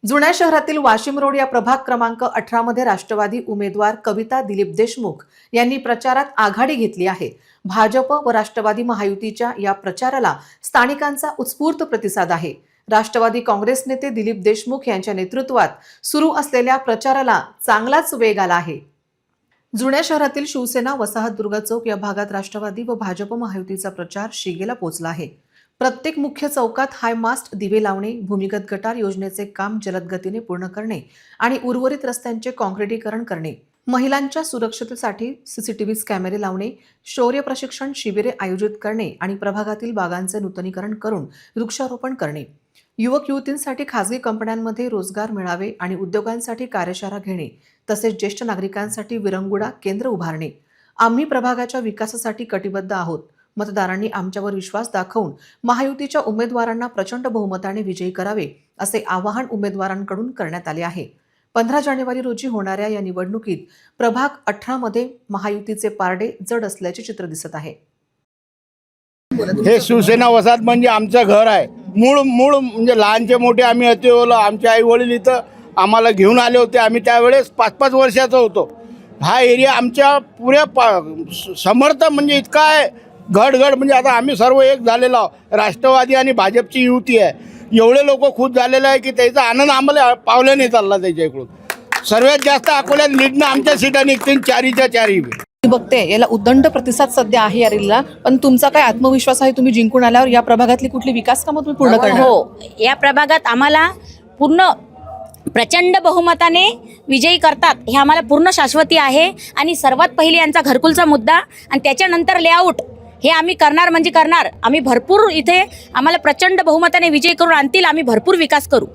जुन्या शहरातील वाशिम रोड या प्रभाग क्रमांक 18 मध्ये राष्ट्रवादी उमेदवार कविता दिलीप देशमुख यांनी प्रचारात आघाडी घेतली आहे। भाजप व राष्ट्रवादी महायुतीच्या या प्रचाराला स्थानिकांचा उत्स्फूर्त प्रतिसाद आहे। राष्ट्रवादी काँग्रेस नेते दिलीप देशमुख यांच्या नेतृत्वात सुरू असलेल्या प्रचाराला चांगलाच वेग आला आहे। जुन्या शहरातील शिवसेना वसाहतदुर्ग चौक या भागात राष्ट्रवादी व भाजप महायुतीचा प्रचार शिगेला पोहोचला आहे। प्रत्येक मुख्य चौकात हाय मास्ट दिवे लावणे, भूमिगत गटार योजनेचे काम जलद गतीने पूर्ण करणे आणि उर्वरित रस्त्यांचे काँक्रिटीकरण करणे, महिलांच्या सुरक्षिततेसाठी सीसीटीव्ही कॅमेरे लावणे, शौर्य प्रशिक्षण शिबिरे आयोजित करणे आणि प्रभागातील बागांचे नूतनीकरण करून वृक्षारोपण करणे, युवक युवतींसाठी खासगी कंपन्यांमध्ये रोजगार मिळावे आणि उद्योगांसाठी कार्यशाळा घेणे, तसेच ज्येष्ठ नागरिकांसाठी विरंगुळा केंद्र उभारणे। आम्ही प्रभागाच्या विकासासाठी कटिबद्ध आहोत। मतदारांनी आमच्यावर विश्वास दाखवून महायुतीच्या उमेदवारांना प्रचंड बहुमताने विजयी करावे असे आवाहन उमेदवारांकडून करण्यात आले आहे। 15 जानेवारी रोजी होणाऱ्या या निवडणुकीत प्रभाग 18 मध्ये महायुतीचे पारडे जड असल्याचे चित्र दिसत आहे। हे शिवसेना वसाहत म्हणजे आमचं घर आहे। मूळ म्हणजे लहानचे मोठे आम्ही होतो। आमचे आई वडील इथं आम्हाला घेऊन आले होते। आम्ही त्यावेळेस 5-5 वर्षाचा होतो। हा एरिया आमच्या पुऱ्या समर्थ म्हणजे इतका आहे घड म्हणजे आता आम्ही सर्व एक झालेलो आहोत। राष्ट्रवादी आणि भाजपची युती आहे। एवढे लोक खुश झालेले आहे की त्याचा आनंद आम्हाला पावलं नाही चालला त्याच्या इकडून। सर्वात जास्त अकोल्यात लीडनं आमच्या सीटा निघतील 4च्या 4. बघते याला उदंड प्रतिसाद सध्या आहे या रीलला, पण तुमचा काय आत्मविश्वास आहे तुम्ही जिंकून आल्यावर या प्रभागातली कुठली विकास कामं तुम्ही पूर्ण करणार? हो, या प्रभागात आम्हाला पूर्ण प्रचंड बहुमताने विजयी करतात हे आम्हाला पूर्ण शाश्वती आहे। आणि सर्वात पहिली यांचा घरकुलचा मुद्दा आणि त्याच्यानंतर लेआउट हे आम्ही करणार म्हणजे करणार। आम्ही भरपूर इथे आम्हाला प्रचंड बहुमताने विजयी करून आणतील। आम्ही भरपूर विकास करू।